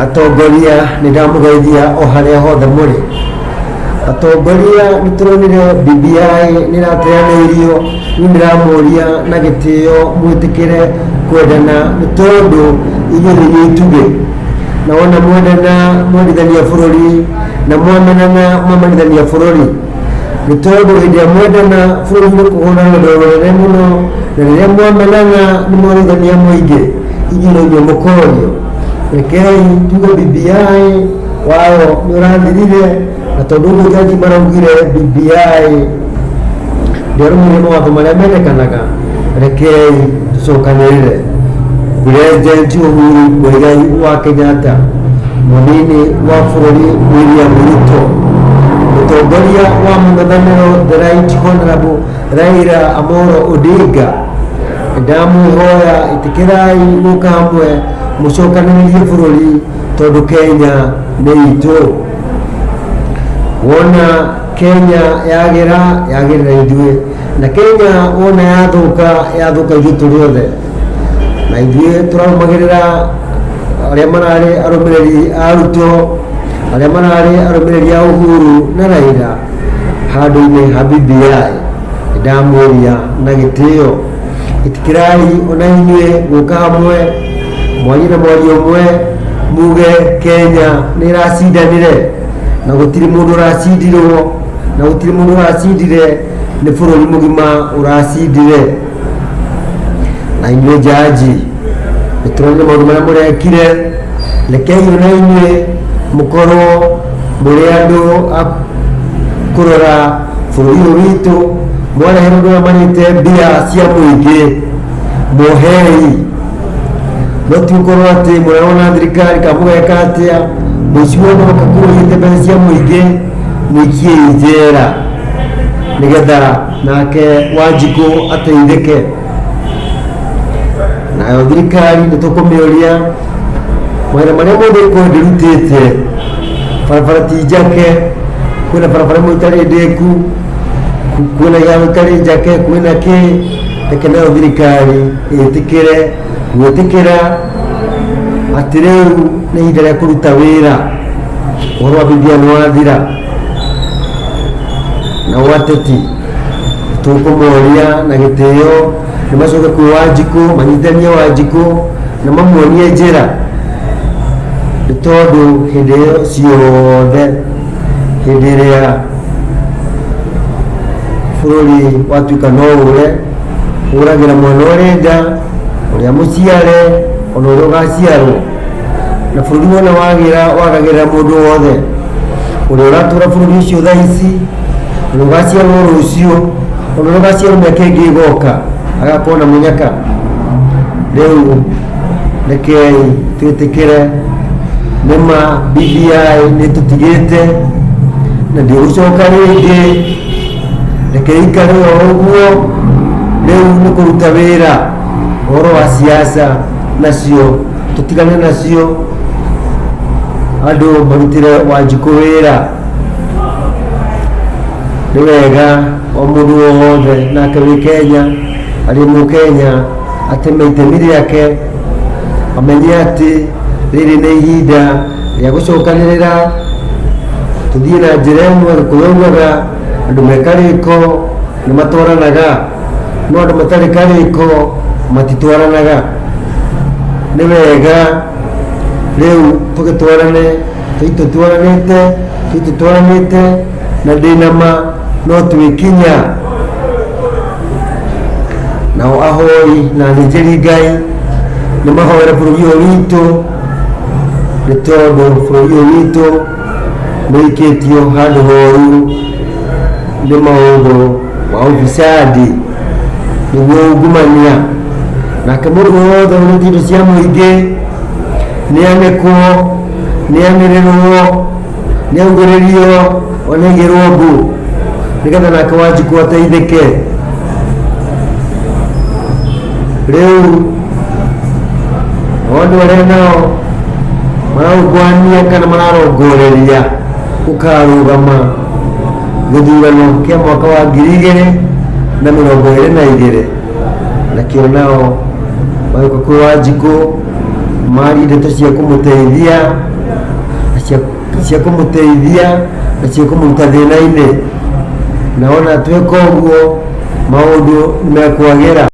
atongoria nĩ ndamũgeithia o harĩa hothe mũrĩ. Atongoria nĩ tũronire BBI nĩ ĩrateanĩirio, niĩ ndĩramũria na gĩtĩo mwĩtĩkĩre kwendana nĩ tondũ inyuĩ nĩ itugĩ, na wona mwendana mwendithania bũrũri na mwamenana mwamanithania bũrũri, nĩ tondũ hĩndĩ ĩrĩa mwendana bũrũri nĩ kũhũra rũndũ rũnene mũno, na rĩrĩa mwamenana nĩ mwarithania mũingĩ, inyuĩ no inyuĩ mũkorio. Rekei tuge BBI wao nĩ ũrathirire, na tondũ ũguo jaji maraugire BBI ndĩarũmĩrĩire mawatho marĩa mendekanaga, rekei tũcokanĩrĩre. President Uhuru Muigai wa Kenyatta, mũnini wa bũrũri William Ruto, mũtongoria wa mũng'ethanĩro the Right Honorable Raila Amolo Odinga, ndamwĩhoya ĩtĩkĩrai gũka hamwe mũcokanĩrĩrie bũrũri tondũ Kenya nĩ itũ. Wona Kenya yagĩrĩra ithuĩ, na Kenya wona yathũka ithuĩ tũrĩ othe, na ithuĩ tũraumagĩrĩra arĩa mararĩ arũmĩrĩri a Ruto, arĩa mararĩ arũmĩrĩri a Uhuru na Raila handũ-inĩ ha BBI. Ndamũria na gĩtĩo, ĩtĩkĩrai ona inyuĩ gũka hamwe mwarie na mwario ũmwe, muge Kenya nĩ ĩracindanire na gũtirĩ mũndũ ũracindirwo, na gũtirĩ mũndũ ũracindire, nĩ bũrũri mũgima ũracindire. Na inyuĩ jaji nĩ tũronire maũndũ marĩa mũrekire, rekei ona inyuĩ mũkorwo mũrĩ andũ a kũrora bũrũri ũyũ witũ, mwarehe mũndũ ũrĩa marĩte mbia cia mũingĩ mohei, no ti gũkorwo atĩ mũrarona thirikari kana mũgeka atĩa, mũici wothe oka kũrũgĩte mbeca cia mũingĩ mũikie njera nĩgetha nake Wanjikũ ateithĩke. Nayo thirikari nĩ tũkũmĩũria mawĩra marĩa mothe ndĩrutĩte, barabara ti njake, kwĩna barabara imwe itarĩ ndĩku, kwĩna gĩaro itarĩ njake, kwĩna kĩ, reke nayo thirikari ĩtĩkĩre gwĩtĩkĩra atĩ rĩu nĩ ihinda rĩa kũruta wĩra. Ũhoro wa BBI nĩ wathira, na ateti tũkũmoria na gĩtĩo nĩ macoke kwĩ Wanjikũ, manyitithanie Wanjikũ na mamuonie njĩra, nĩ tondũ hĩndĩ ĩyo ciothe, hĩndĩ ĩrĩa bũrũri watuĩka no ũre, ũragĩra mwana ũrenda, ũrĩa mũciare, ona ũrĩa ũgaciarwo, na bũrũri wona wagagĩrĩra mũndũ wothe, ũrĩa ũratũra bũrũri ũcio thaa ici, ũrĩa ũgaciarwo rũciũ, ona ũrĩa ũgaciarwo mĩaka ĩngĩ ĩgoka agakorwo na mũnyaka. Rĩu rekei twĩtĩkĩre nĩma BBI nĩ tũtigĩte na ndĩgũcoka rĩngĩ, rekei ikare o ũguo. Rĩu nĩ kũruta wĩra, ũhoro wa siasa nacio tũtigane nacio, andũ marutĩre Wanjikũ wĩra. Nĩ wega o mũndũ wothe nake wĩ Kenya, arĩ Mũkenya ateme itemi rĩake, amenye atĩ rĩrĩ nĩ ihinda rĩa gũcokanĩrĩra, tũthiĩ na njĩra ĩmwe. Gũkũyaugaga andũ me karĩko nĩ matwaranaga, no andũ matarĩ karĩko matitwaranaga. Nĩ wega rĩu tũgĩtwarane, tũtwaranĩte na ndĩnama no twĩkinya. Nao ahoi na athĩnjĩri Ngai nĩ mahoere bũrũri ũyũ witũ, nĩ tondũ bũrũri ũyũ witũ nĩ ũikĩtio handũ horu nĩ maũndũ ma ũbicandi, nĩguo ungumania. Nake mũndũ wothe ũrĩ indo cia mũingĩ nĩanĩkwo, nĩanĩrĩrwo, nĩaugĩrĩrio, onaigĩrwo ngũ, nĩgetha nake Wanjikũ ateithĩke. Rĩu andũ arĩa nao maraungania kana mararongoreria gũkarũgama gĩthurano kĩa mwaka wa 2022, nakĩo nao magĩũka kwĩ Wanjikũ mari ndeto cia kumuteithia cia kumuteithia na cia kumuruta thina-ini, naona tweka ũguo maũndũ nĩmekwagira.